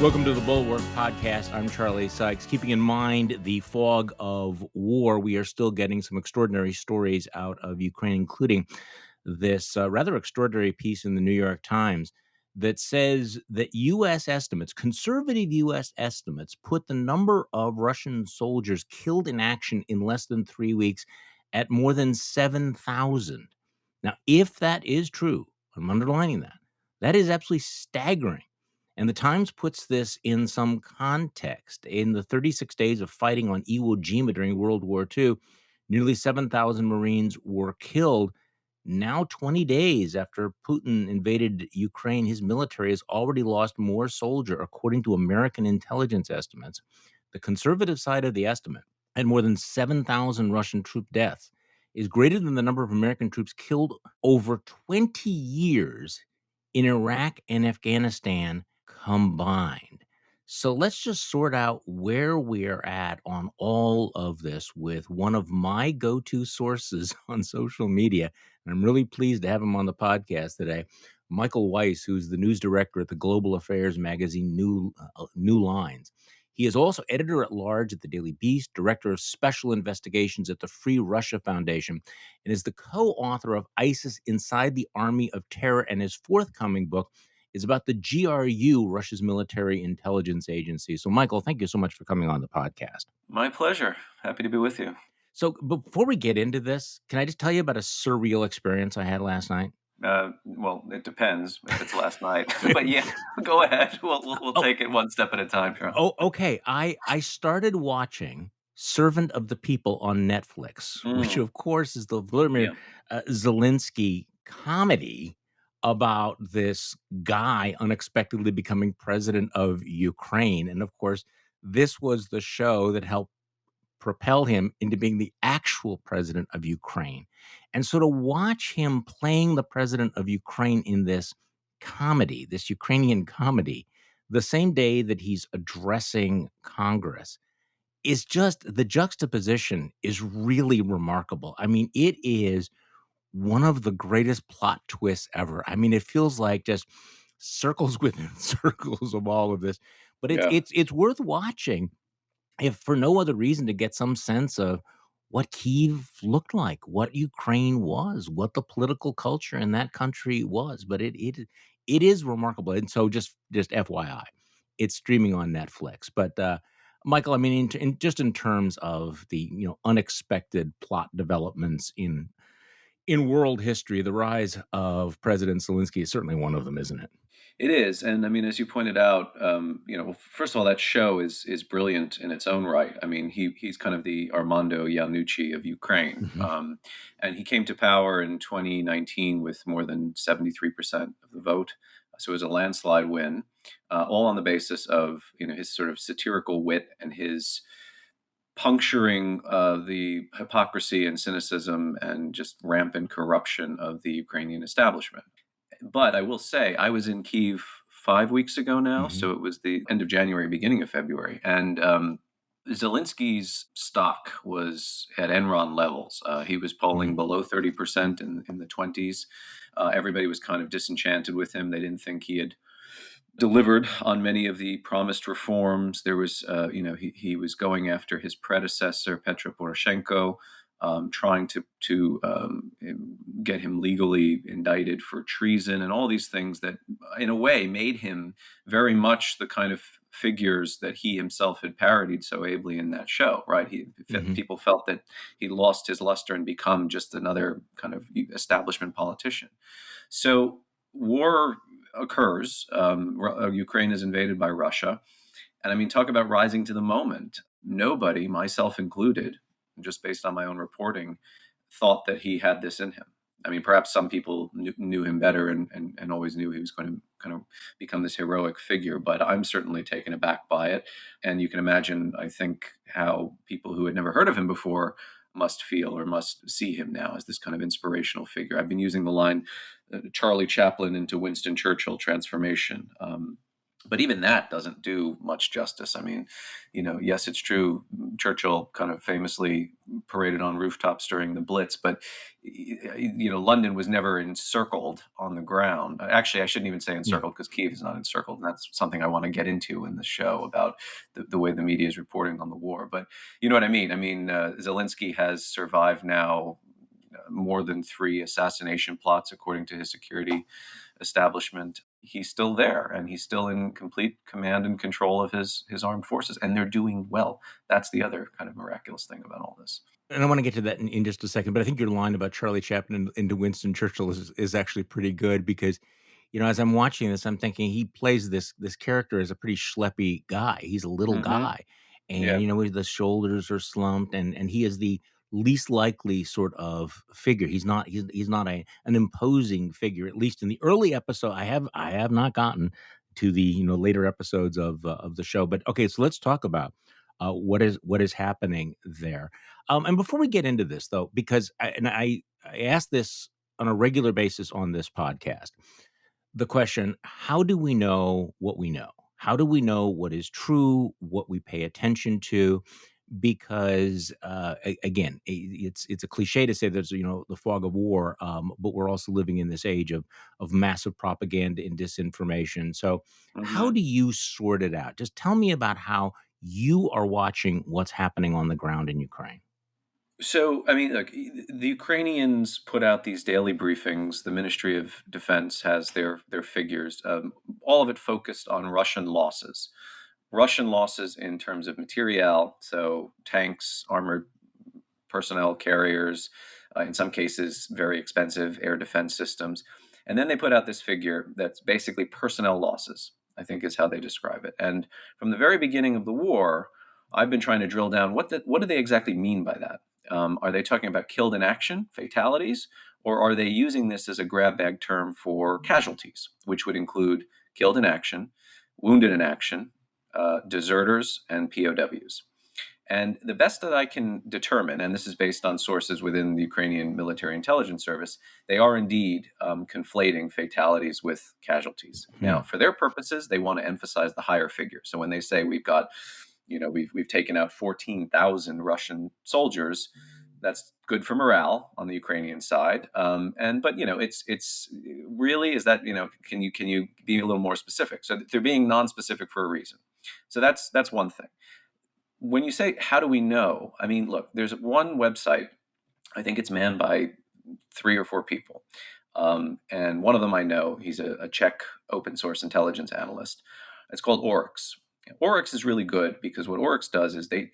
Welcome to the Bulwark podcast. I'm Charlie Sykes. Keeping in mind the fog of war, we are still getting some extraordinary stories out of Ukraine, including this rather extraordinary piece in the New York Times that says that U.S. estimates, conservative U.S. estimates, put the number of Russian soldiers killed in action in less than 3 weeks at more than 7,000. Now, if that is true, I'm underlining that, that is absolutely staggering. And the Times puts this in some context. In the 36 days of fighting on Iwo Jima during World War II, nearly 7,000 Marines were killed. Now, 20 days after Putin invaded Ukraine, his military has already lost more soldiers, according to American intelligence estimates. The conservative side of the estimate, at more than 7,000 Russian troop deaths, is greater than the number of American troops killed over 20 years in Iraq and Afghanistan combined. So let's just sort out where we're at on all of this with one of my go-to sources on social media. And I'm really pleased to have him on the podcast today, Michael Weiss, who's the news director at the global affairs magazine New Lines. He is also editor at large at the Daily Beast, director of special investigations at the Free Russia Foundation, and is the co-author of ISIS Inside the Army of Terror. And his forthcoming book is about the GRU, Russia's military intelligence agency. So, Michael, thank you so much for coming on the podcast. My pleasure. Happy to be with you. So, before we get into this, can I just tell you about a surreal experience I had last night? Well, it depends if it's last night, but yeah, go ahead. We'll take it one step at a time, Charlie. Oh, okay. I started watching Servant of the People on Netflix, which of course is the Vladimir Zilinski comedy about this guy unexpectedly becoming president of Ukraine. And of course, this was the show that helped propel him into being the actual president of Ukraine. And so to watch him playing the president of Ukraine in this comedy, this Ukrainian comedy, the same day that he's addressing Congress, is just the juxtaposition is really remarkable. I mean, it is one of the greatest plot twists ever. I mean, it feels like just circles within circles of all of this, but it's worth watching if for no other reason to get some sense of what Kyiv looked like, what Ukraine was, what the political culture in that country was. But it is remarkable. And so just FYI, it's streaming on Netflix. But Michael, I mean, in terms of the unexpected plot developments in world history, the rise of President Zelensky is certainly one of them, isn't it? It is, and I mean, as you pointed out, first of all, that show is brilliant in its own right. I mean, he's kind of the Armando Iannucci of Ukraine, and he came to power in 2019 with more than 73% of the vote. So it was a landslide win, all on the basis of his sort of satirical wit and his puncturing the hypocrisy and cynicism and just rampant corruption of the Ukrainian establishment. But I will say, I was in Kyiv 5 weeks ago now, so it was the end of January, beginning of February, and Zelensky's stock was at Enron levels. He was polling below 30% in the 20s. Everybody was kind of disenchanted with him. They didn't think he had delivered on many of the promised reforms. There was, he was going after his predecessor, Petro Poroshenko, trying to get him legally indicted for treason and all these things that, in a way, made him very much the kind of figures that he himself had parodied so ably in that show, right? People felt that he lost his luster and become just another kind of establishment politician. So war occurs. Ukraine is invaded by Russia. And I mean, talk about rising to the moment. Nobody, myself included, just based on my own reporting, thought that he had this in him. I mean, perhaps some people knew him better and always knew he was going to kind of become this heroic figure, but I'm certainly taken aback by it. And you can imagine, I think, how people who had never heard of him before must feel or must see him now as this kind of inspirational figure. I've been using the line Charlie Chaplin into Winston Churchill transformation. But even that doesn't do much justice. I mean, yes, it's true. Churchill kind of famously paraded on rooftops during the Blitz, but London was never encircled on the ground. Actually, I shouldn't even say Yeah. encircled because Kiev is not encircled, and that's something I want to get into in the show about the way the media is reporting on the war. But you know what I mean? I mean, Zelensky has survived now more than 3 assassination plots, according to his security establishment. He's still there, and he's still in complete command and control of his armed forces, and they're doing well. That's the other kind of miraculous thing about all this. And I want to get to that in just a second, but I think your line about Charlie Chaplin into Winston Churchill is actually pretty good because, as I'm watching this, I'm thinking he plays this character as a pretty schleppy guy. He's a little Hmm. guy, and Yeah. the shoulders are slumped, and he is the least likely sort of figure. He's not an imposing figure. At least in the early episode, I have not gotten to the later episodes of the show. But okay, so let's talk about what is happening there. And before we get into this, though, because I ask this on a regular basis on this podcast, the question: how do we know what we know? How do we know what is true? What we pay attention to? Because again, it's a cliche to say there's the fog of war, but we're also living in this age of massive propaganda and disinformation. So, how Hmm. do you sort it out? Just tell me about how you are watching what's happening on the ground in Ukraine. So, I mean, look, the Ukrainians put out these daily briefings. The Ministry of Defense has their figures, all of it focused on Russian losses. Russian losses in terms of materiel, so tanks, armored personnel carriers, in some cases, very expensive air defense systems. And then they put out this figure that's basically personnel losses, I think is how they describe it. And from the very beginning of the war, I've been trying to drill down what do they exactly mean by that? Are they talking about killed in action, fatalities, or are they using this as a grab bag term for casualties, which would include killed in action, wounded in action, deserters, and POWs? And the best that I can determine, and this is based on sources within the Ukrainian military intelligence service, they are indeed conflating fatalities with casualties. Now, Hmm. for their purposes, they want to emphasize the higher figure. So when they say we've got, we've taken out 14,000 Russian soldiers, that's good for morale on the Ukrainian side. But it's really is that can you be a little more specific? So they're being non-specific for a reason. So that's one thing. When you say how do we know, I mean, look, there's one website, I think it's manned by 3 or 4 people, and one of them I know, he's a Czech open source intelligence analyst. It's called Oryx. Oryx is really good because what Oryx does is they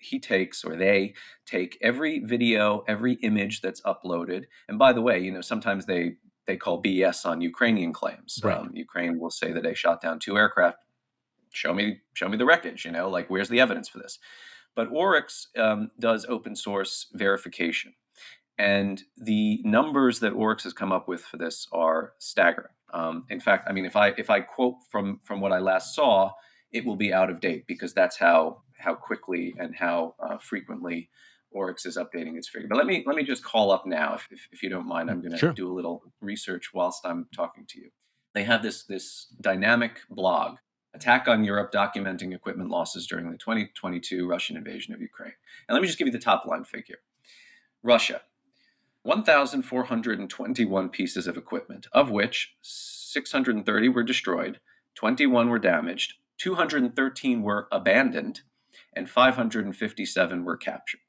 take every video, every image that's uploaded, and by the way, sometimes they call BS on Ukrainian claims. Right. Ukraine will say that they shot down 2 aircraft. Show me the wreckage. Like, where's the evidence for this? But Oryx does open source verification. And the numbers that Oryx has come up with for this are staggering. In fact, I mean, if I quote from what I last saw, it will be out of date because that's how quickly and how frequently Oryx is updating its figure. But let me just call up now, if you don't mind. I'm going to Sure. do a little research whilst I'm talking to you. They have this dynamic blog, Attack on Europe, documenting equipment losses during the 2022 Russian invasion of Ukraine. And let me just give you the top line figure. Russia, 1,421 pieces of equipment, of which 630 were destroyed, 21 were damaged, 213 were abandoned, and 557 were captured.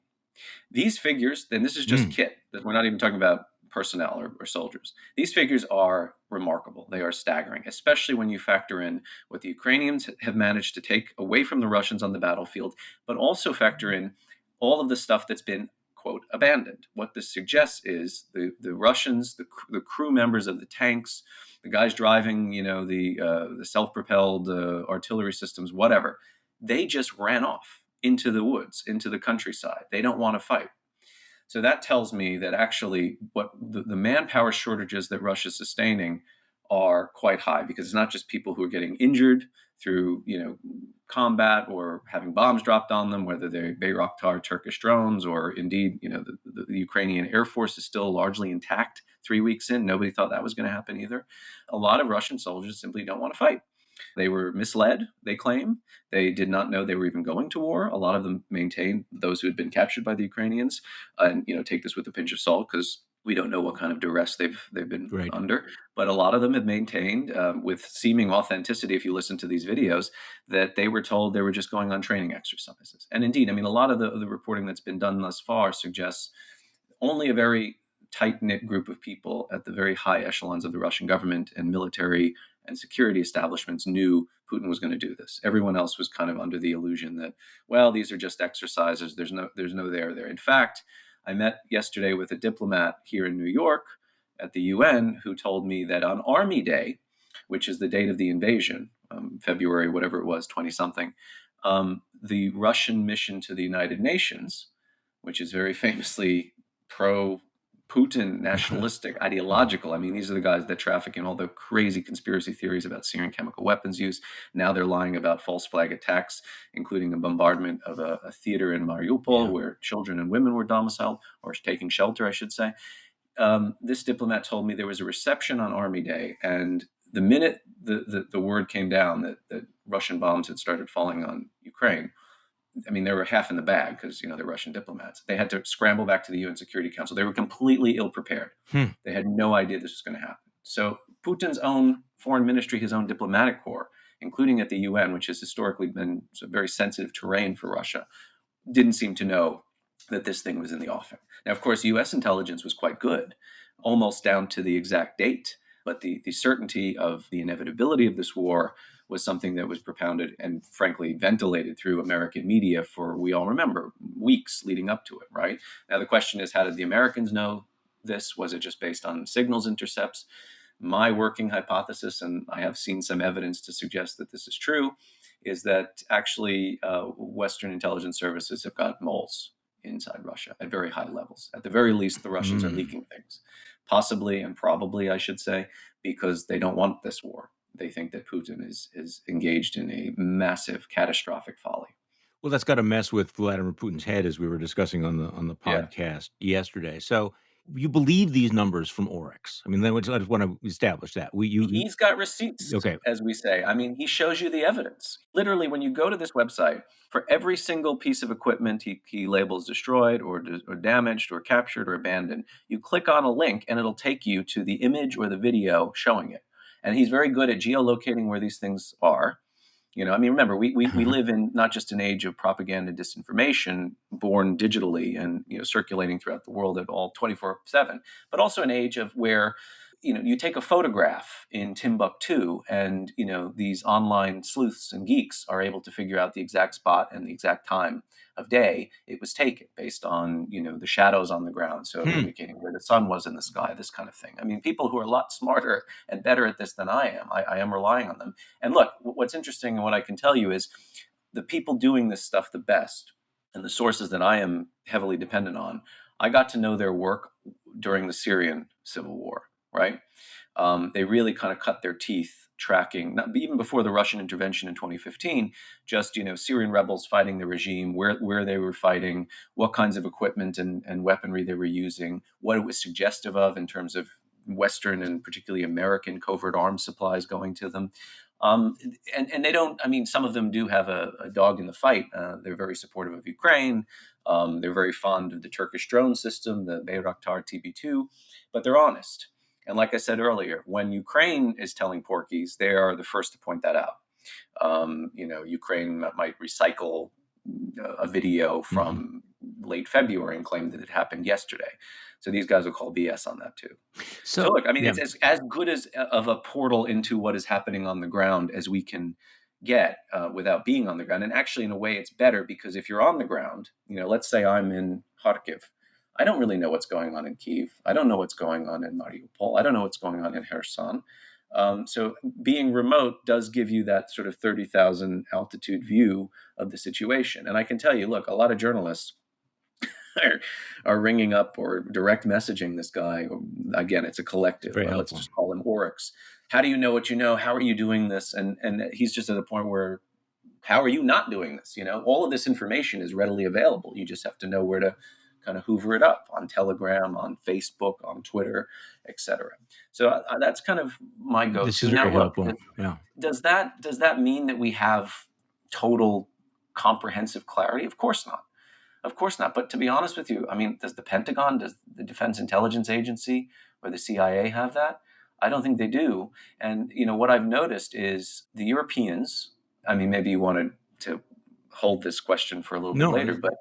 These figures, and this is just Mm. kit, that we're not even talking about personnel or soldiers. These figures are remarkable. They are staggering, especially when you factor in what the Ukrainians have managed to take away from the Russians on the battlefield, but also factor in all of the stuff that's been, quote, abandoned. What this suggests is the Russians, the crew members of the tanks, the guys driving, the self-propelled artillery systems, whatever, they just ran off into the woods, into the countryside. They don't want to fight. So that tells me that actually what the manpower shortages that Russia's sustaining are quite high because it's not just people who are getting injured through combat or having bombs dropped on them, whether they're Bayraktar Turkish drones or indeed the Ukrainian Air Force is still largely intact 3 weeks in. Nobody thought that was going to happen either. A lot of Russian soldiers simply don't want to fight. They were misled, they claim. They did not know they were even going to war. A lot of them maintained, those who had been captured by the Ukrainians, and take this with a pinch of salt because we don't know what kind of duress they've been Right. under. But a lot of them have maintained, with seeming authenticity, if you listen to these videos, that they were told they were just going on training exercises. And indeed, I mean, a lot of the reporting that's been done thus far suggests only a very tight-knit group of people at the very high echelons of the Russian government and military and security establishments knew Putin was going to do this. Everyone else was kind of under the illusion that, well, these are just exercises. There's no there. In fact, I met yesterday with a diplomat here in New York at the UN who told me that on Army Day, which is the date of the invasion, February, whatever it was, 20 something, the Russian mission to the United Nations, which is very famously pro Putin, nationalistic, ideological. I mean, these are the guys that traffic in all the crazy conspiracy theories about Syrian chemical weapons use. Now they're lying about false flag attacks, including a bombardment of a theater in Mariupol where children and women were domiciled, or taking shelter, I should say. This diplomat told me there was a reception on Army Day, and the minute the word came down that Russian bombs had started falling on Ukraine, I mean, they were half in the bag because, they're Russian diplomats. They had to scramble back to the UN Security Council. They were completely ill-prepared. They had no idea this was going to happen. So Putin's own foreign ministry, his own diplomatic corps, including at the UN, which has historically been very sensitive terrain for Russia, didn't seem to know that this thing was in the offing. Now, of course, U.S. intelligence was quite good, almost down to the exact date. But the certainty of the inevitability of this war was something that was propounded and, frankly, ventilated through American media for, we all remember, weeks leading up to it, right? Now, the question is, how did the Americans know this? Was it just based on signals intercepts? My working hypothesis, and I have seen some evidence to suggest that this is true, is that actually Western intelligence services have got moles inside Russia at very high levels. At the very least, the Russians are leaking things. Possibly and probably, I should say, because they don't want this war. They think that Putin is engaged in a massive, catastrophic folly. Well, that's got to mess with Vladimir Putin's head, as we were discussing on the Yeah. podcast yesterday. So you believe these numbers from Oryx? I mean, I just want to establish that He's got receipts, okay. as we say. I mean, he shows you the evidence. Literally, when you go to this website, for every single piece of equipment he labels destroyed or damaged or captured or abandoned, you click on a link and it'll take you to the image or the video showing it. And he's very good at geolocating where these things are. I mean, remember, we live in not just an age of propaganda and disinformation born digitally and, circulating throughout the world at all 24/7, but also an age of where, you take a photograph in Timbuktu and, these online sleuths and geeks are able to figure out the exact spot and the exact time of day it was taken based on, the shadows on the ground. So indicating where the sun was in the sky, this kind of thing. I mean, people who are a lot smarter and better at this than I am, I am relying on them. And look, what's interesting and what I can tell you is the people doing this stuff the best and the sources that I am heavily dependent on, I got to know their work during the Syrian civil war, right? They really kind of cut their teeth tracking, not even before the Russian intervention in 2015, just, Syrian rebels fighting the regime, where they were fighting, what kinds of equipment and weaponry they were using, what it was suggestive of in terms of Western and particularly American covert arms supplies going to them. And they don't, I mean, some of them do have a dog in the fight. They're very supportive of Ukraine. They're very fond of the Turkish drone system, the Bayraktar TB2, but they're honest. And like I said earlier, when Ukraine is telling porkies, they are the first to point that out. Ukraine might recycle a video from late February and claim that it happened yesterday. So these guys will call BS on that too. So look, I mean, it's as good of a portal into what is happening on the ground as we can get without being on the ground. And actually, in a way, it's better because if you're on the ground, let's say I'm in Kharkiv, I don't really know what's going on in Kyiv. I don't know what's going on in Mariupol. I don't know what's going on in Kherson. So being remote does give you that sort of 30,000 altitude view of the situation. And I can tell you, look, a lot of journalists are ringing up or direct messaging this guy. Again, it's a collective. Let's just call him Oryx. How do you know what you know? How are you doing this? And he's just at a point where, how are you not doing this? All of this information is readily available. You just have to know where to kind of hoover it up on Telegram, on Facebook, on Twitter, etc. So that's kind of my This is go-to. Now, very look, helpful. Yeah. does that mean that we have total comprehensive clarity? Of course not. Of course not. But to be honest with you, I mean, does the Pentagon, does the Defense Intelligence Agency, or the CIA have that? I don't think they do. And what I've noticed is the Europeans. I mean, maybe you wanted to hold this question for a little bit No. later, but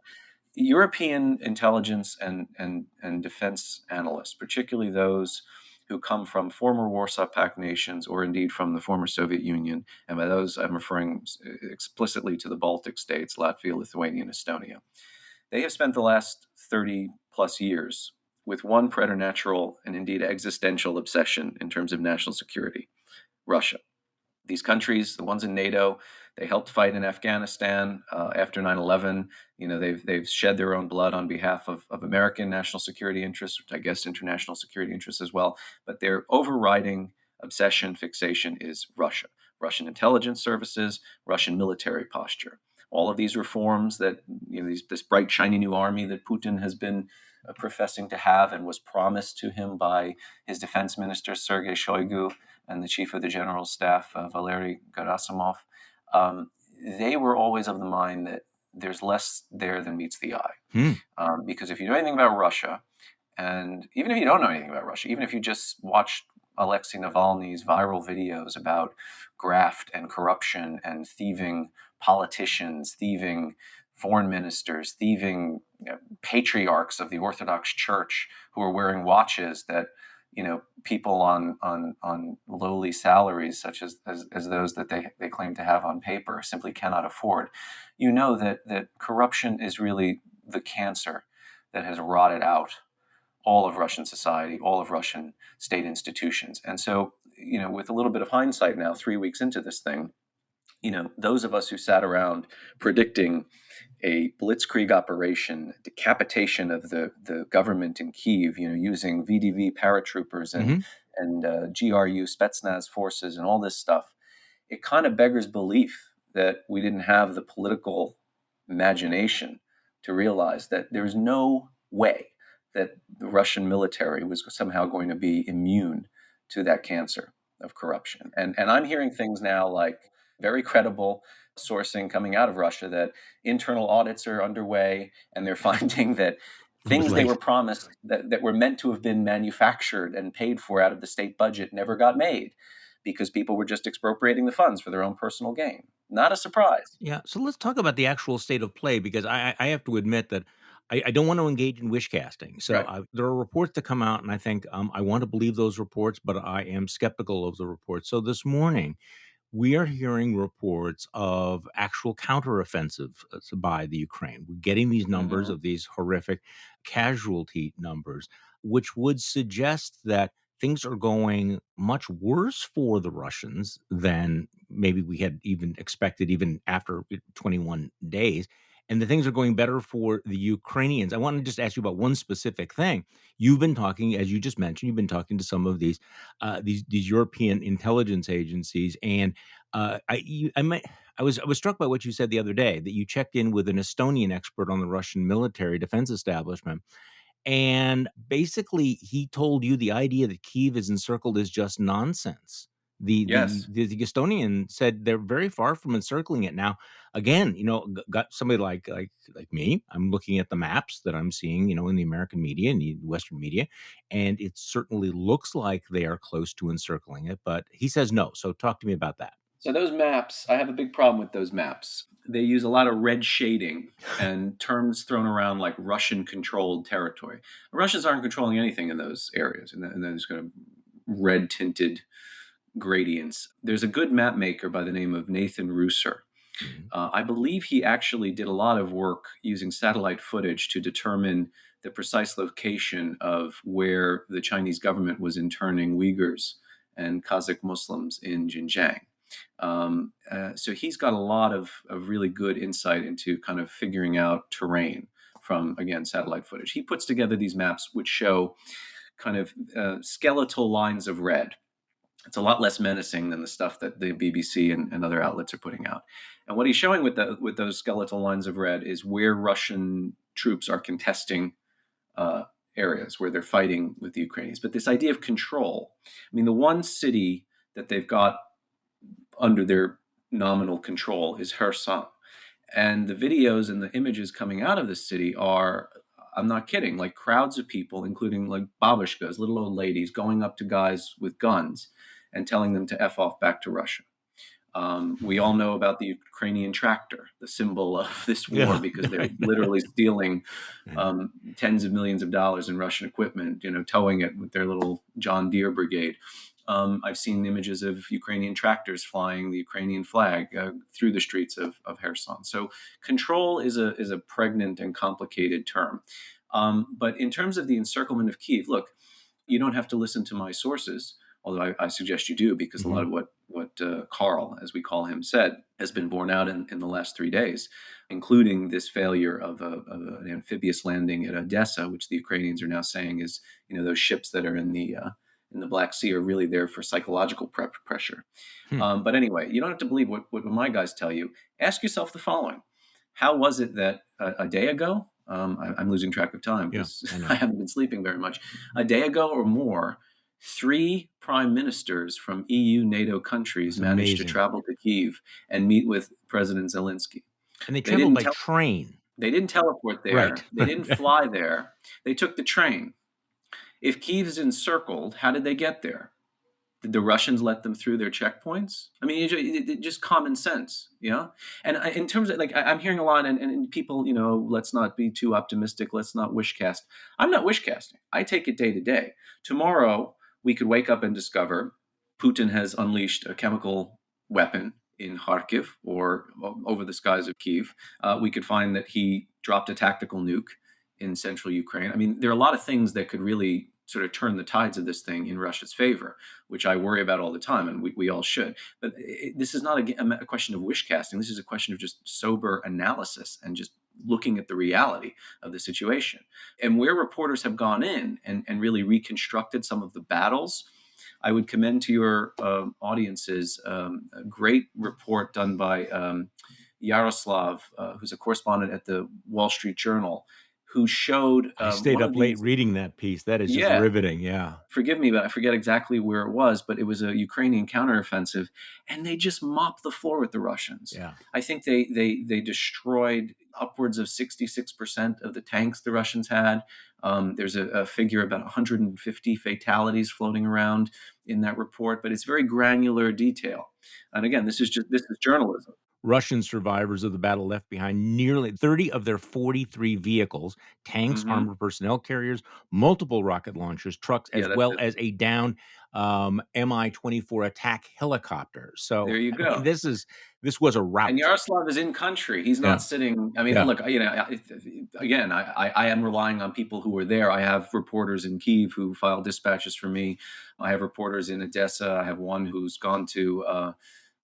European intelligence and defense analysts, particularly those who come from former Warsaw Pact nations or indeed from the former Soviet Union, and by those I'm referring explicitly to the Baltic states, Latvia, Lithuania, and Estonia. They have spent the last 30 plus years with one preternatural and indeed existential obsession in terms of national security: Russia. These countries, the ones in NATO, they helped fight in Afghanistan after 9/11. They've shed their own blood on behalf of American national security interests, which I guess international security interests as well. But their overriding obsession, fixation is Russia, Russian intelligence services, Russian military posture. All of these reforms that this bright shiny new army that Putin has been professing to have and was promised to him by his defense minister Sergei Shoigu and the chief of the general staff, Valery Gerasimov, they were always of the mind that there's less there than meets the eye. Because if you know anything about Russia, and even if you don't know anything about Russia, even if you just watched Alexei Navalny's viral videos about graft and corruption and thieving politicians, thieving foreign ministers, thieving patriarchs of the Orthodox Church who are wearing watches that people on lowly salaries, such as those that they claim to have on paper, simply cannot afford. That corruption is really the cancer that has rotted out all of Russian society, all of Russian state institutions. And so, with a little bit of hindsight now, 3 weeks into this thing, those of us who sat around predicting a blitzkrieg operation, decapitation of the government in Kyiv, using VDV paratroopers and GRU Spetsnaz forces and all this stuff, it kind of beggars belief that we didn't have the political imagination to realize that there's no way that the Russian military was somehow going to be immune to that cancer of corruption. And I'm hearing things now like very credible sourcing coming out of Russia that internal audits are underway, and they're finding that things they were promised that were meant to have been manufactured and paid for out of the state budget never got made because people were just expropriating the funds for their own personal gain. Not a surprise. Yeah. So let's talk about the actual state of play, because I have to admit that I don't want to engage in wish casting. So Right. there are reports that come out, and I think I want to believe those reports, but I am skeptical of the reports. So this morning, we are hearing reports of actual counteroffensive by the Ukraine. We're getting these numbers Mm-hmm. of these horrific casualty numbers, which would suggest that things are going much worse for the Russians than maybe we had even expected, even after 21 days. And the things are going better for the Ukrainians. I want to just ask you about one specific thing. You've been talking, as you just mentioned, you've been talking to some of these European intelligence agencies, and I was struck by what you said the other day, that you checked in with an Estonian expert on the Russian military defense establishment, and basically he told you the idea that Kyiv is encircled is just nonsense. Yes. The Estonian said they're very far from encircling it. Now, again, got somebody like me. I'm looking at the maps that I'm seeing, in the American media and the Western media, and it certainly looks like they are close to encircling it. But he says no. So talk to me about that. So those maps, I have a big problem with those maps. They use a lot of red shading and terms thrown around like Russian controlled territory. The Russians aren't controlling anything in those areas, in those kind of red tinted gradients. There's a good map maker by the name of Nathan Ruser. Mhm. I believe he actually did a lot of work using satellite footage to determine the precise location of where the Chinese government was interning Uyghurs and Kazakh Muslims in Xinjiang. So he's got a lot of really good insight into kind of figuring out terrain from, again, satellite footage. He puts together these maps which show kind of skeletal lines of red. It's a lot less menacing than the stuff that the BBC and other outlets are putting out. And what he's showing with those skeletal lines of red is where Russian troops are contesting uh, areas where they're fighting with the Ukrainians. But this idea of control, I mean, the one city that they've got under their nominal control is Kherson. And the videos and the images coming out of the city are, I'm not kidding, like crowds of people, including like babushkas, little old ladies, going up to guys with guns and telling them to F off back to Russia. We all know about the Ukrainian tractor, the symbol of this war, Yeah. because they're literally stealing tens of millions of dollars in Russian equipment, towing it with their little John Deere brigade. I've seen images of Ukrainian tractors flying the Ukrainian flag through the streets of Kherson. So control is a pregnant and complicated term. But in terms of the encirclement of Kyiv, look, you don't have to listen to my sources, although I suggest you do, because a lot of what Carl, as we call him, said has been borne out in the last 3 days, including this failure of an amphibious landing at Odessa, which the Ukrainians are now saying is, those ships that are in the Black Sea are really there for psychological pressure. Hmm. But anyway, you don't have to believe what my guys tell you. Ask yourself the following: how was it that a day ago? I'm losing track of time because I know. I haven't been sleeping very much. A day ago or more, 3 prime ministers from EU, NATO countries It's managed to amazing. travel to Kyiv and meet with President Zelensky. And they They traveled didn't by tell, train. they didn't teleport Right. there. They didn't fly there. They took the train. If Kyiv is encircled, how did they get there? Did the Russians let them through their checkpoints? I mean, just common sense, yeah. And in terms of like, I'm hearing a lot, and people, let's not be too optimistic. Let's not wish cast. I'm not wish casting. I take it day to day. Tomorrow we could wake up and discover Putin has unleashed a chemical weapon in Kharkiv or over the skies of Kyiv. We could find that he dropped a tactical nuke in central Ukraine. I mean, there are a lot of things that could really sort of turn the tides of this thing in Russia's favor, which I worry about all the time, and we all should. But this is not a question of wish casting. This is a question of just sober analysis and just looking at the reality of the situation. And where reporters have gone in and really reconstructed some of the battles, I would commend to your audiences a great report done by Yaroslav, who's a correspondent at the Wall Street Journal, who showed I stayed one up of late these. reading that piece. That is just Yeah, riveting. Yeah. forgive me, but I forget exactly where it was, but it was a Ukrainian counteroffensive, and they just mopped the floor with the Russians. Yeah. I think they destroyed upwards of 66% of the tanks the Russians had. There's a figure about 150 fatalities floating around in that report, but it's very granular detail. And again, this is journalism. Russian survivors of the battle left behind nearly 30 of their 43 vehicles, tanks, Hmm. armored personnel carriers, multiple rocket launchers, trucks, Yeah, as that's well it. as a downed Mi-24 attack helicopter. So, There you I mean, go. this was a And rout. Yaroslav is in country. He's Yeah, not sitting. I mean, yeah. look, again, I am relying on people who were there. I have reporters in Kyiv who file dispatches for me. I have reporters in Odessa. I have one who's gone to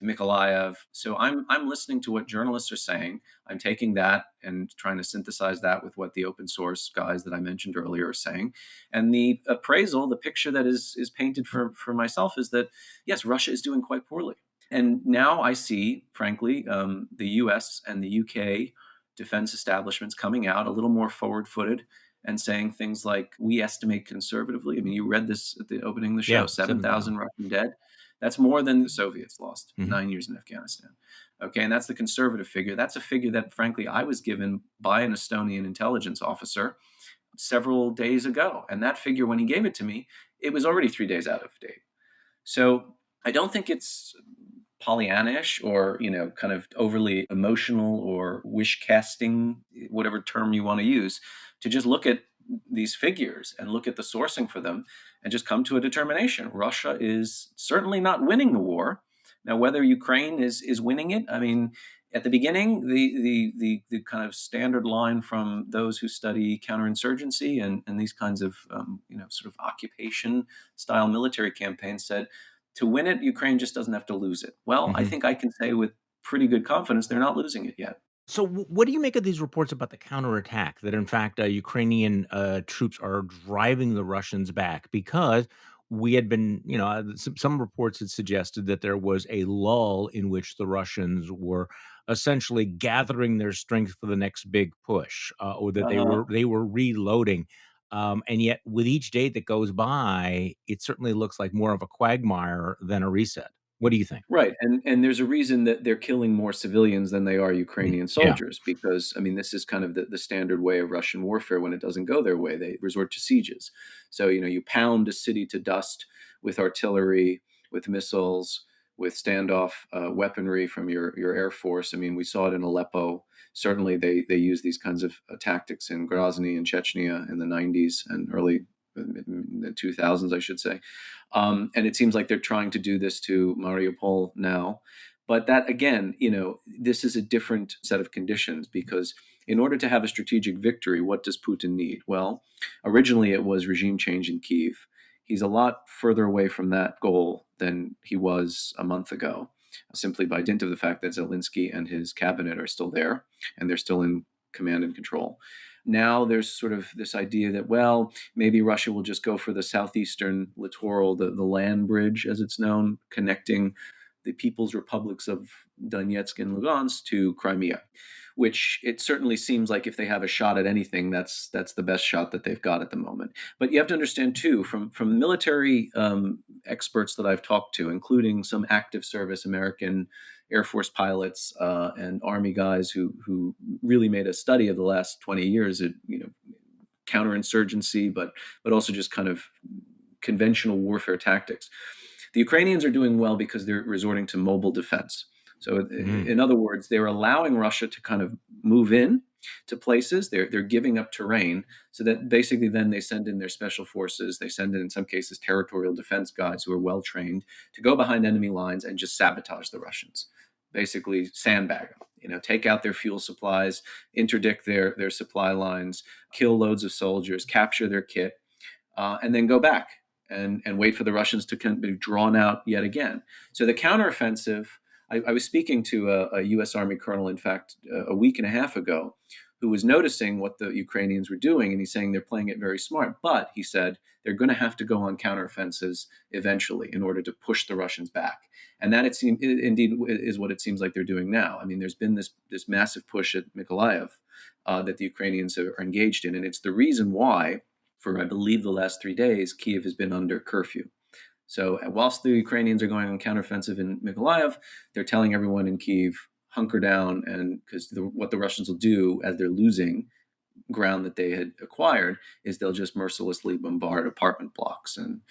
Mykolaiv. So I'm listening to what journalists are saying. I'm taking that and trying to synthesize that with what the open source guys that I mentioned earlier are saying. And the appraisal, the picture that is painted for myself is that yes, Russia is doing quite poorly. And now I see, frankly, the US and the UK defense establishments coming out a little more forward footed and saying things like, we estimate conservatively. I mean, you read this at the opening of the show, Yeah, 7,000 7,000. Russian dead. That's more than the Soviets lost, Mhm. 9 years in Afghanistan. Okay, and that's the conservative figure. That's a figure that, frankly, I was given by an Estonian intelligence officer several days ago. And that figure, when he gave it to me, it was already 3 days out of date. So I don't think it's Pollyannish or kind of overly emotional or wish casting, whatever term you want to use, to just look at these figures and look at the sourcing for them and just come to a determination. Russia is certainly not winning the war. Now, whether Ukraine is winning it, I mean, at the beginning, the kind of standard line from those who study counterinsurgency and these kinds of sort of occupation style military campaigns said, to win it, Ukraine just doesn't have to lose it. Well, I Mhm. think I can say with pretty good confidence they're not losing it yet. So, what do you make of these reports about the counterattack? That in fact, Ukrainian troops are driving the Russians back because we had been, some reports had suggested that there was a lull in which the Russians were essentially gathering their strength for the next big push, or that Uh-huh. they were reloading. And yet, with each day that goes by, it certainly looks like more of a quagmire than a reset. What do you think? Right, and there's a reason that they're killing more civilians than they are Mm, Ukrainian yeah. soldiers because, I mean, this is kind of the standard way of Russian warfare. When it doesn't go their way, they resort to sieges. So, you pound a city to dust with artillery, with missiles, with standoff weaponry from your air force. I mean, we saw it in Aleppo. Certainly, they use these kinds of tactics in Grozny and Chechnya in the 90s and early in the 2000s, I should say. And it seems like they're trying to do this to Mariupol now. But that, again, this is a different set of conditions because in order to have a strategic victory, what does Putin need? Well, originally it was regime change in Kiev. He's a lot further away from that goal than he was a month ago, simply by dint of the fact that Zelensky and his cabinet are still there and they're still in command and control. Now there's sort of this idea that, well, maybe Russia will just go for the southeastern littoral, the land bridge, as it's known, connecting the People's Republics of Donetsk and Lugansk to Crimea, which it certainly seems like if they have a shot at anything, that's the best shot that they've got at the moment. But you have to understand too, from military experts that I've talked to, including some active service American Air Force pilots and Army guys who really made a study of the last 20 years at counterinsurgency, but also just kind of conventional warfare tactics. The Ukrainians are doing well because they're resorting to mobile defense. So, Mm. in other words, they're allowing Russia to kind of move in to places. They're giving up terrain so that basically then they send in their special forces. They send in some cases, territorial defense guys who are well trained to go behind enemy lines and just sabotage the Russians. Basically, sandbag them. Take out their fuel supplies, interdict their supply lines, kill loads of soldiers, capture their kit, and then go back and wait for the Russians to kind of be drawn out yet again. So the counteroffensive, I was speaking to a U.S. Army colonel, in fact, a week and a half ago, who was noticing what the Ukrainians were doing, and he's saying they're playing it very smart. But he said they're going to have to go on counteroffensives eventually in order to push the Russians back, and that indeed is what it seems like they're doing now. I mean, there's been this massive push at Mykolaiv that the Ukrainians are engaged in, and it's the reason why for, I believe, the last 3 days, Kiev has been under curfew. So whilst the Ukrainians are going on counteroffensive in Mykolaiv, they're telling everyone in Kiev, hunker down, and because what the Russians will do as they're losing ground that they had acquired is they'll just mercilessly bombard apartment blocks and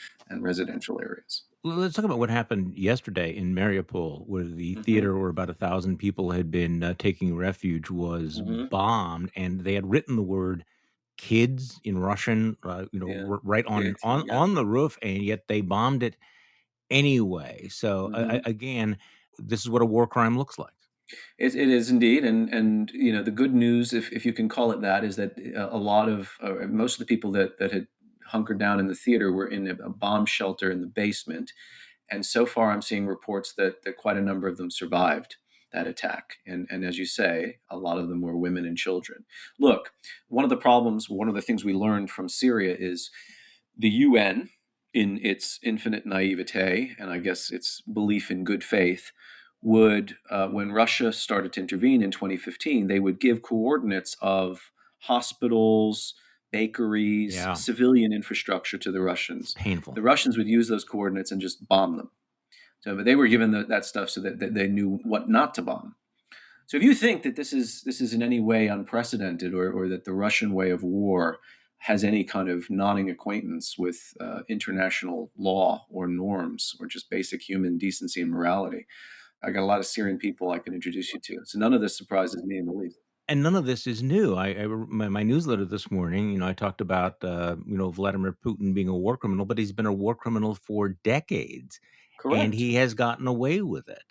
residential areas. Let's talk about what happened yesterday in Mariupol, where the Hmm. theater where about 1,000 people had been taking refuge was Hmm. bombed, and they had written the word "kids" in Russian, Yeah. right on It, on yeah. on the roof, and yet they bombed it anyway. So Hmm. again, this is what a war crime looks like. It is indeed, and the good news, if you can call it that, is that a lot of most of the people that had hunkered down in the theater were in a bomb shelter in the basement, and so far I'm seeing reports that quite a number of them survived that attack, and as you say, a lot of them were women and children. Look, one of the things we learned from Syria is the UN, in its infinite naivete, and I guess its belief in good faith, would, when Russia started to intervene in 2015, they would give coordinates of hospitals, bakeries, Yeah, civilian infrastructure to the it's Russians. painful. The Russians would use those coordinates and just bomb them. So, but they were given that stuff so that they knew what not to bomb. So if you think that this is in any way unprecedented, or that the Russian way of war has any kind of nodding acquaintance with international law or norms or just basic human decency and morality, I got a lot of Syrian people I can introduce you to. So none of this surprises me in the least. And none of this is new. My newsletter this morning, I talked about Vladimir Putin being a war criminal, but he's been a war criminal for decades, and Correct. he has gotten away with it.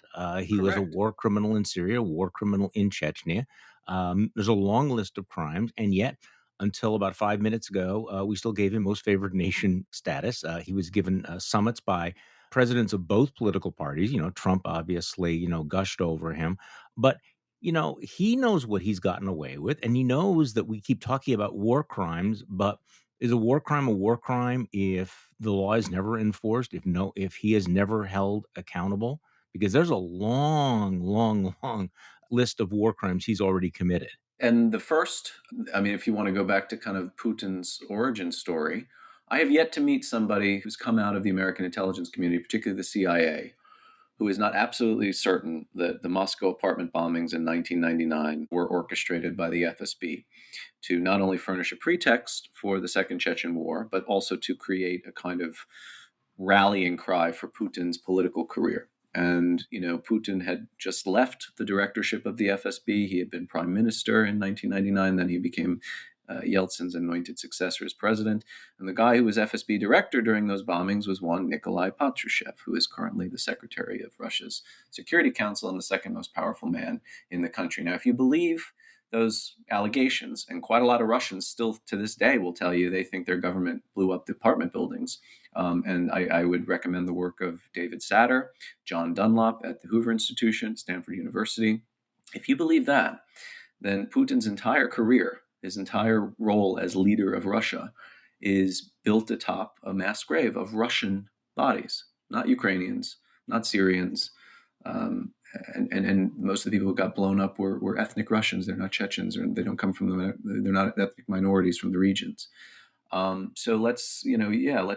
He was a Correct. war criminal in Syria, a war criminal in Chechnya. There's a long list of crimes, and yet, until about 5 minutes ago, we still gave him most favored nation status. He was given summits by presidents of both political parties. Trump obviously, gushed over him, but he knows what he's gotten away with, and he knows that we keep talking about war crimes, but is a war crime if the law is never enforced, if he is never held accountable? Because there's a long, long, long list of war crimes he's already committed. And the first, I mean, if you want to go back to kind of Putin's origin story, I have yet to meet somebody who's come out of the American intelligence community, particularly the CIA, who is not absolutely certain that the Moscow apartment bombings in 1999 were orchestrated by the FSB to not only furnish a pretext for the Second Chechen War, but also to create a kind of rallying cry for Putin's political career. And, Putin had just left the directorship of the FSB. He had been prime minister in 1999. Then he became Yeltsin's anointed successor as president. And the guy who was FSB director during those bombings was one Nikolai Patrushev, who is currently the secretary of Russia's Security Council and the second most powerful man in the country. Now, if you believe those allegations, and quite a lot of Russians still to this day will tell you they think their government blew up the apartment buildings. And I would recommend the work of David Satter, John Dunlop at the Hoover Institution, Stanford University. If you believe that, then Putin's entire career, his entire role as leader of Russia, is built atop a mass grave of Russian bodies, not Ukrainians, not Syrians. And most of the people who got blown up were ethnic Russians. They're not Chechens, or they don't come from they're not ethnic minorities from the regions. So let's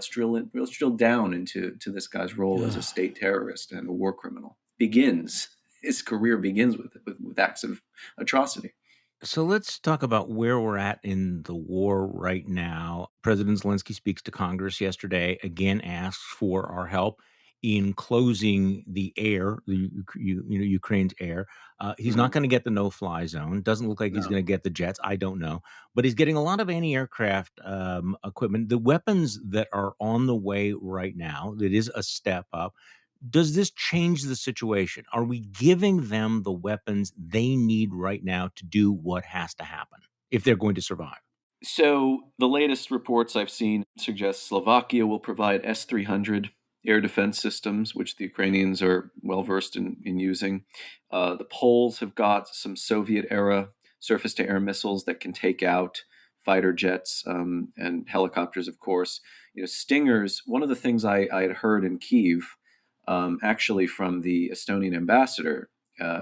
drill down into this guy's role as a state terrorist and a war criminal. His career begins with acts of atrocity. So let's talk about where we're at in the war right now. President Zelensky speaks to Congress yesterday, again asks for our help in closing the air, Ukraine's air. He's not Mhm. going to get the no-fly zone. Doesn't look like he's No. going to get the jets. I don't know, but he's getting a lot of anti-aircraft equipment. The weapons that are on the way right now. That is a step up. Does this change the situation? Are we giving them the weapons they need right now to do what has to happen if they're going to survive? So the latest reports I've seen suggest Slovakia will provide S-300 air defense systems, which the Ukrainians are well versed in using. The Poles have got some Soviet era surface to air missiles that can take out fighter jets and helicopters, of course. Stingers. One of the things I had heard in Kyiv, actually from the Estonian ambassador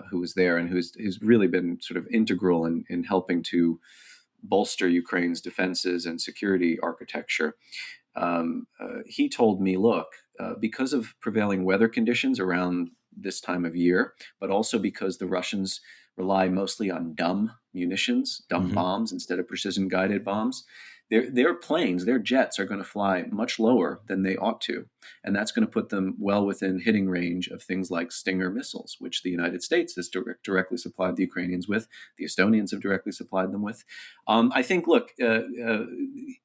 who was there and who's really been sort of integral in helping to bolster Ukraine's defenses and security architecture. He told me, look, because of prevailing weather conditions around this time of year, but also because the Russians rely mostly on dumb munitions, dumb Mhm. bombs instead of precision guided bombs. Their planes, their jets are going to fly much lower than they ought to. And that's going to put them well within hitting range of things like Stinger missiles, which the United States has directly supplied the Ukrainians with. The Estonians have directly supplied them with. I think, look,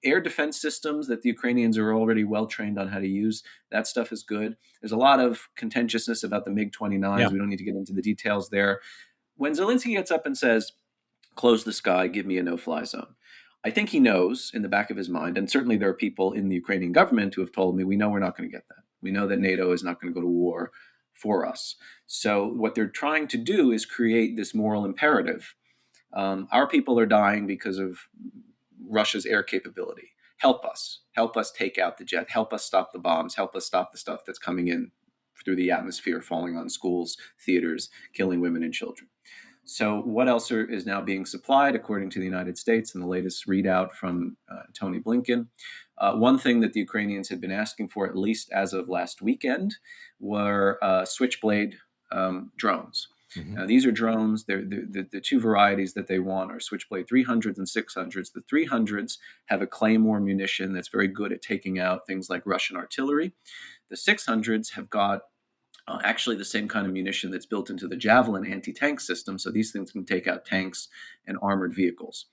air defense systems that the Ukrainians are already well trained on how to use, that stuff is good. There's a lot of contentiousness about the MiG 29s. Yeah. We don't need to get into the details there. When Zelensky gets up and says, close the sky, give me a no fly zone, I think he knows in the back of his mind, and certainly there are people in the Ukrainian government who have told me, we know we're not going to get that. We know that NATO is not going to go to war for us. So what they're trying to do is create this moral imperative. Our people are dying because of Russia's air capability. Help us take out the jet, help us stop the bombs, help us stop the stuff that's coming in through the atmosphere, falling on schools, theaters, killing women and children. So, what else is now being supplied, according to the United States and the latest readout from Tony Blinken? One thing that the Ukrainians had been asking for, at least as of last weekend, were Switchblade drones. Mhm. Now, these are drones. The two varieties that they want are Switchblade 300s and 600s. The 300s have a Claymore munition that's very good at taking out things like Russian artillery. The 600s have got actually the same kind of munition that's built into the Javelin anti-tank system. So these things can take out tanks and armored vehicles.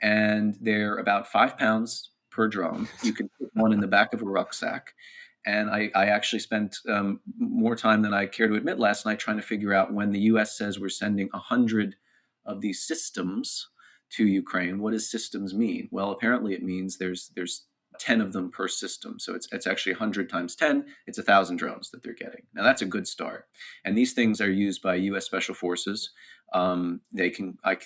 And they're about 5 pounds per drone. You can put one in the back of a rucksack. And I actually spent more time than I care to admit last night trying to figure out, when the U.S. says we're sending 100 of these systems to Ukraine, what does systems mean? Well, apparently it means there's 10 of them per system. So it's actually 100 times 10. It's 1,000 drones that they're getting. Now that's a good start. And these things are used by U.S. Special Forces. I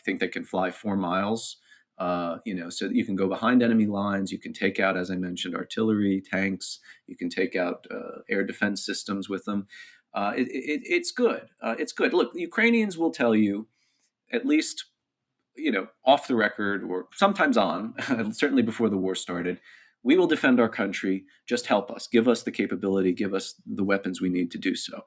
think they can fly 4 miles. So that you can go behind enemy lines. You can take out, as I mentioned, artillery, tanks. You can take out air defense systems with them. It's good. It's good. Look, the Ukrainians will tell you, at least off the record or sometimes on, certainly before the war started, we will defend our country. Just help us, give us the capability, give us the weapons we need to do so.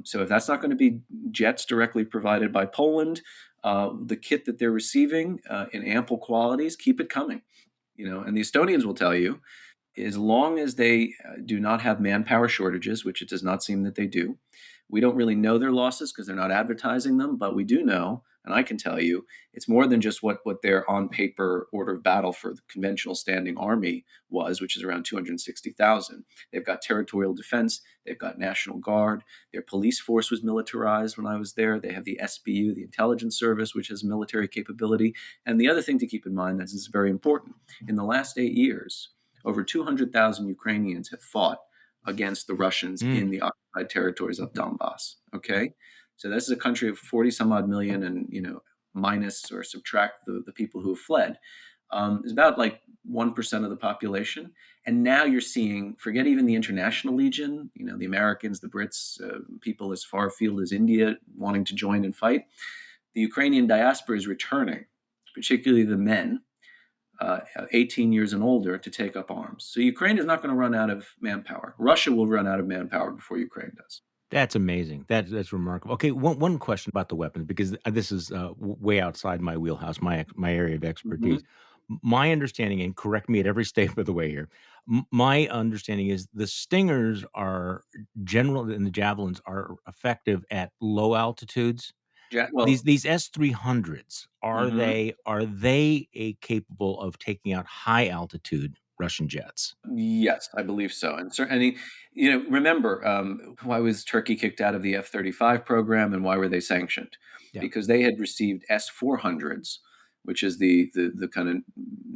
So if that's not going to be jets directly provided by Poland, the kit that they're receiving in ample quantities, keep it coming. And the Estonians will tell you, as long as they do not have manpower shortages, which it does not seem that they do. We don't really know their losses because they're not advertising them, but we do know, and I can tell you, it's more than just what their on paper order of battle for the conventional standing army was, which is around 260,000. They've got territorial defense, they've got National Guard, their police force was militarized when I was there. They have the SBU, the intelligence service, which has military capability. And the other thing to keep in mind that is very important, in the last 8 years, over 200,000 Ukrainians have fought against the Russians in the occupied territories of Donbass. Okay, so this is a country of 40 some odd million, and minus or subtract the people who have fled, is about like 1% of the population. And now you're seeing, forget even the international legion, the Americans, the Brits, people as far afield as India wanting to join and fight. The Ukrainian diaspora is returning, particularly the men, 18 years and older, to take up arms. So Ukraine is not going to run out of manpower. Russia will run out of manpower before Ukraine does. That's amazing. That's remarkable. Okay, one question about the weapons, because this is way outside my wheelhouse, my area of Mm-hmm. expertise. My understanding, and correct me at every step of the way here. My understanding is the Stingers are general, and the Javelins are effective at low altitudes. Well, These S-300s, mhm. are they capable of taking out high altitude Russian jets? Yes, I believe so. And certainly, remember, why was Turkey kicked out of the F-35 program, and why were they sanctioned? Yeah. Because they had received S-400s, which is the kind of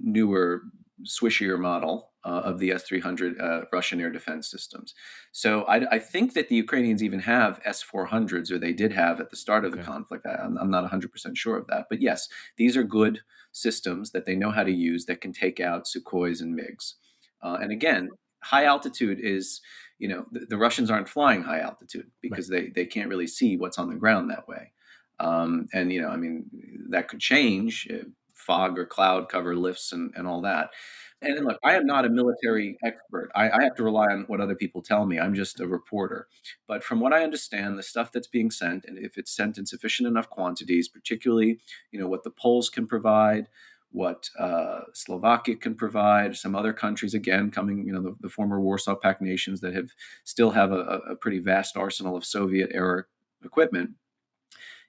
newer, swishier model of the S-300 Russian air defense systems. So I think that the Ukrainians even have S-400s, or they did have at the start of the Okay. conflict. I'm not 100% sure of that. But yes, these are good systems that they know how to use that can take out Sukhois and MiGs. And again, high altitude is, the Russians aren't flying high altitude Right. because they can't really see what's on the ground that way. And, I mean, that could change. Fog or cloud cover lifts and all that. And then, look, I am not a military expert. I have to rely on what other people tell me. I'm just a reporter. But from what I understand, the stuff that's being sent, and if it's sent in sufficient enough quantities, particularly, what the Poles can provide, what Slovakia can provide, some other countries, again, coming, the former Warsaw Pact nations that still have a pretty vast arsenal of Soviet era equipment,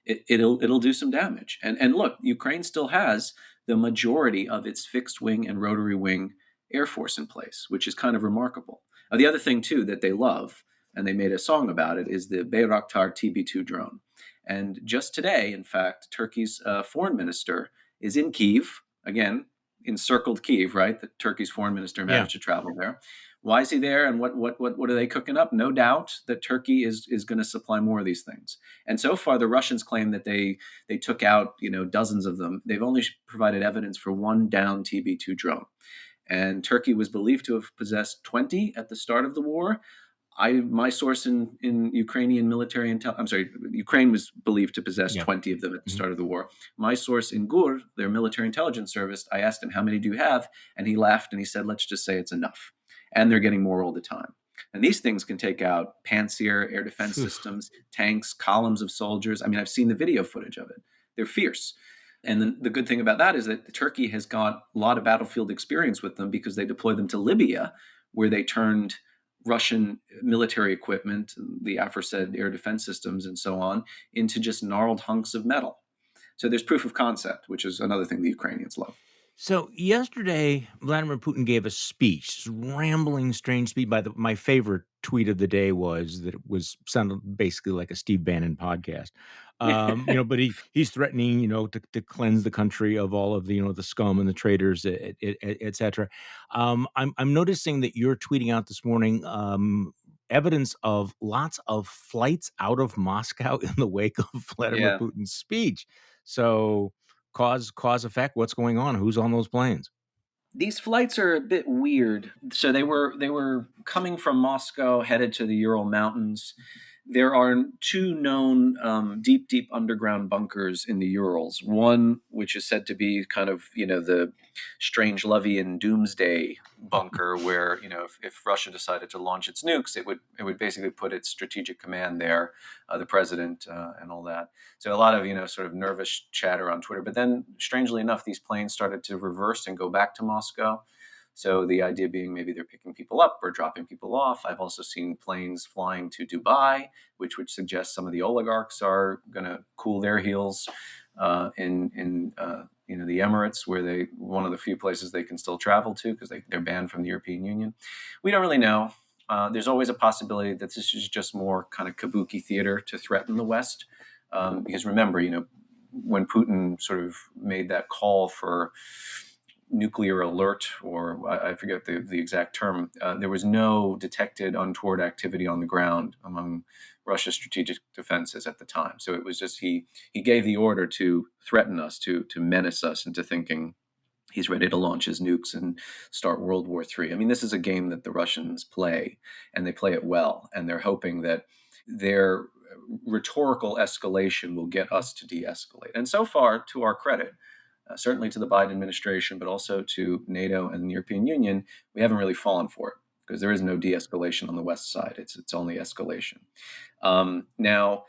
it'll do some damage. And look, Ukraine still has the majority of its fixed wing and rotary wing air force in place, which is kind of remarkable. The other thing too that they love, and they made a song about it, is the Bayraktar TB2 drone. And just today, in fact, Turkey's foreign minister is in Kyiv, again, encircled Kyiv, right? The Turkey's foreign minister Yeah. managed to travel there. Why is he there, and what are they cooking up? No doubt that Turkey is going to supply more of these things. And so far, the Russians claim that they took out dozens of them. They've only provided evidence for one down TB2 drone, and Turkey was believed to have possessed 20 at the start of the war. My source in Ukrainian military intel, I'm sorry, Ukraine was believed to possess Yeah. 20 of them at the Mhm. start of the war. My source in GUR, their military intelligence service, I asked him, how many do you have? And he laughed and he said, let's just say it's enough. And they're getting more all the time. And these things can take out Pantsir air defense Phew. systems, tanks, columns of soldiers. I mean, I've seen the video footage of it. They're fierce. And then the good thing about that is that Turkey has got a lot of battlefield experience with them because they deployed them to Libya, where they turned Russian military equipment, the aforesaid air defense systems, and so on, into just gnarled hunks of metal. So there's proof of concept, which is another thing the Ukrainians love. So yesterday, Vladimir Putin gave a speech, rambling, strange speech. My favorite tweet of the day was that it was sounded basically like a Steve Bannon podcast. But he's threatening, to cleanse the country of all of the, the scum and the traitors, et cetera. I'm noticing that you're tweeting out this morning evidence of lots of flights out of Moscow in the wake of Vladimir Yeah. Putin's speech. So cause effect, what's going on? Who's on those planes? These flights are a bit weird. So they were coming from Moscow, headed to the Ural Mountains. There are two known deep, deep underground bunkers in the Urals. One, which is said to be kind of, the strange Lovian doomsday bunker, where, if Russia decided to launch its nukes, it would basically put its strategic command there, the president, and all that. So a lot of, sort of nervous chatter on Twitter. But then, strangely enough, these planes started to reverse and go back to Moscow. So the idea being maybe they're picking people up or dropping people off. I've also seen planes flying to Dubai, which would suggest some of the oligarchs are going to cool their heels in the Emirates, where they one of the few places they can still travel to because they're banned from the European Union. We don't really know. There's always a possibility that this is just more kind of kabuki theater to threaten the West. Because remember, when Putin sort of made that call for nuclear alert, or I forget the exact term, there was no detected untoward activity on the ground among Russia's strategic defenses at the time. So it was just he gave the order to threaten us, to menace us into thinking he's ready to launch his nukes and start World War III. I mean, this is a game that the Russians play, and they play it well, and they're hoping that their rhetorical escalation will get us to de-escalate. And so far, to our credit, certainly to the Biden administration, but also to NATO and the European Union, we haven't really fallen for it because there is no de-escalation on the West side. It's only escalation. Now,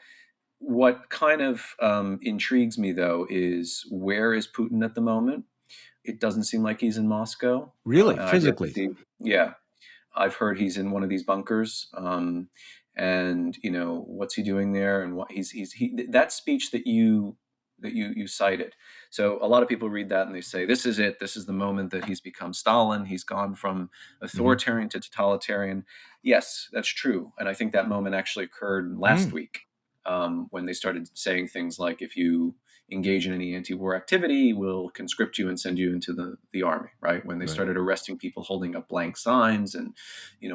what kind of intrigues me, though, is where is Putin at the moment? It doesn't seem like he's in Moscow. Really? I've yet to Physically? see. Yeah, I've heard he's in one of these bunkers. And what's he doing there? And what that speech that you cited. So a lot of people read that and they say, this is it. This is the moment that he's become Stalin. He's gone from Hmm. authoritarian to totalitarian. Yes, that's true. And I think that moment actually occurred last Mm. week, when they started saying things like, if you engage in any anti-war activity, we'll conscript you and send you into the army, right? When they Right. started arresting people holding up blank signs and,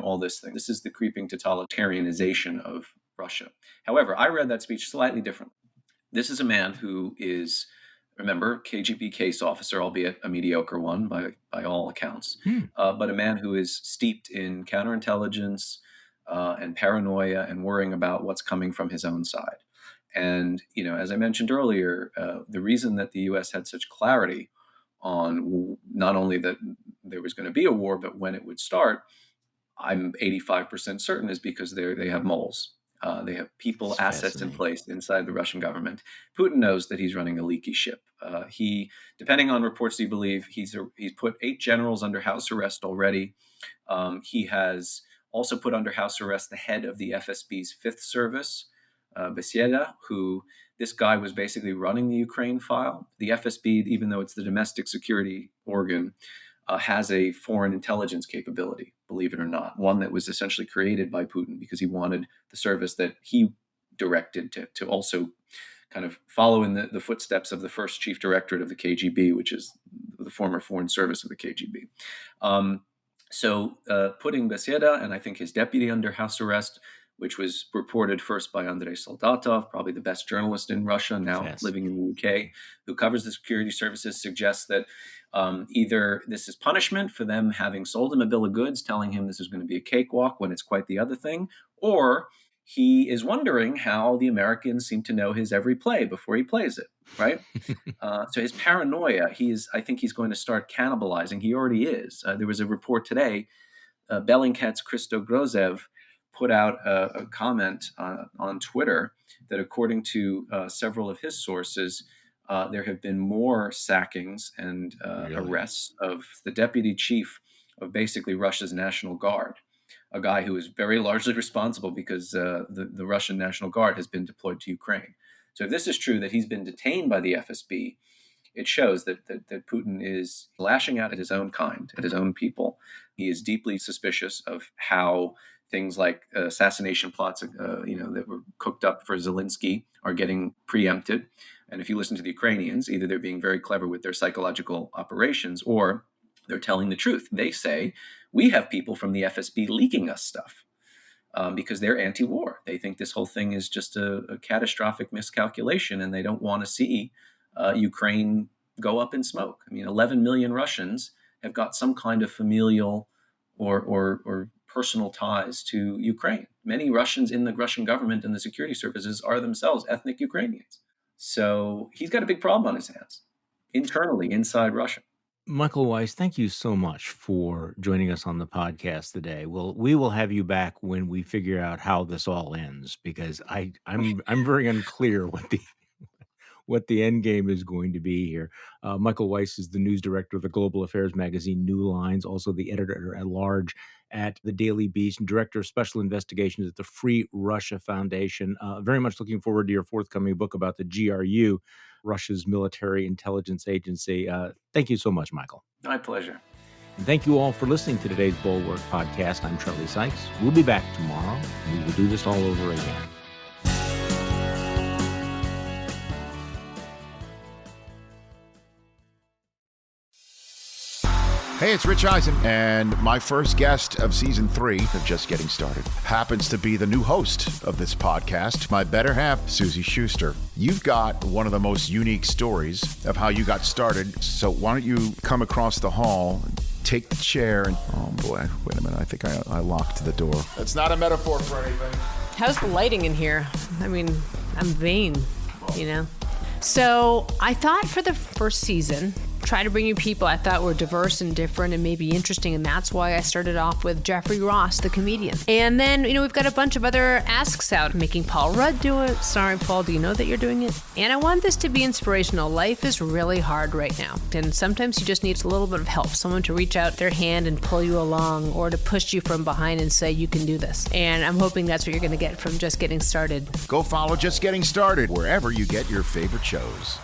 all this thing. This is the creeping totalitarianization of Russia. However, I read that speech slightly differently. This is a man who is, remember, KGB case officer, albeit a mediocre one by all accounts, Hmm. but a man who is steeped in counterintelligence and paranoia and worrying about what's coming from his own side. And, as I mentioned earlier, the reason that the U.S. had such clarity on not only that there was going to be a war, but when it would start, I'm 85% certain, is because they have moles. They have people, It's assets in fascinating. place inside the Russian government. Putin knows that he's running a leaky ship. Depending on reports you believe, he's put 8 generals under house arrest already. He has also put under house arrest the head of the FSB's Fifth Service, Besieda, who this guy was basically running the Ukraine file. The FSB, even though it's the domestic security organ, has a foreign intelligence capability, believe it or not, one that was essentially created by Putin because he wanted the service that he directed to also kind of follow in the footsteps of the first chief directorate of the KGB, which is the former foreign service of the KGB. So putting Besieda and I think his deputy under house arrest, which was reported first by Andrei Soldatov, probably the best journalist in Russia, now Yes. living in the UK, who covers the security services, suggests that either this is punishment for them having sold him a bill of goods, telling him this is going to be a cakewalk when it's quite the other thing, or he is wondering how the Americans seem to know his every play before he plays it, right? So his paranoia, I think he's going to start cannibalizing. He already is. There was a report today. Bellingcat's Christo Grozev put out a comment on Twitter that, according to several of his sources, there have been more sackings and Really? arrests of the deputy chief of basically Russia's National Guard, a guy who is very largely responsible because the Russian National Guard has been deployed to Ukraine. So if this is true, that he's been detained by the FSB, it shows that Putin is lashing out at his own kind, at his own people. He is deeply suspicious of how things like assassination plots, that were cooked up for Zilinski, are getting preempted. And if you listen to the Ukrainians, either they're being very clever with their psychological operations, or they're telling the truth. They say, we have people from the FSB leaking us stuff. Because they're anti-war. They think this whole thing is just a catastrophic miscalculation, and they don't want to see Ukraine go up in smoke. I mean, 11 million Russians have got some kind of familial or personal ties to Ukraine. Many Russians in the Russian government and the security services are themselves ethnic Ukrainians. So he's got a big problem on his hands internally inside Russia. Michael Weiss, thank you so much for joining us on the podcast today. We will have you back when we figure out how this all ends, because I'm very unclear what the end game is going to be here. Michael Weiss is the news director of the global affairs magazine New Lines, also the editor at large at the Daily Beast, and director of special investigations at the Free Russia Foundation. Very much looking forward to your forthcoming book about the GRU, Russia's military intelligence agency. Thank you so much, Michael. My pleasure. And thank you all for listening to today's Bulwark podcast. I'm Charlie Sykes. We'll be back tomorrow. We will do this all over again. Hey, it's Rich Eisen, and my first guest of season 3 of Just Getting Started happens to be the new host of this podcast, my better half, Susie Schuster. You've got one of the most unique stories of how you got started, so why don't you come across the hall, take the chair, and oh boy, wait a minute, I think I locked the door. That's not a metaphor for anything. How's the lighting in here? I mean, I'm vain, you know? So I thought for the first season, try to bring you people I thought were diverse and different and maybe interesting, and that's why I started off with Jeffrey Ross, the comedian. And then, we've got a bunch of other asks out, making Paul Rudd do it. Sorry, Paul, do you know that you're doing it? And I want this to be inspirational. Life is really hard right now, and sometimes you just need a little bit of help, someone to reach out their hand and pull you along, or to push you from behind and say, you can do this. And I'm hoping that's what you're going to get from Just Getting Started. Go follow Just Getting Started wherever you get your favorite shows.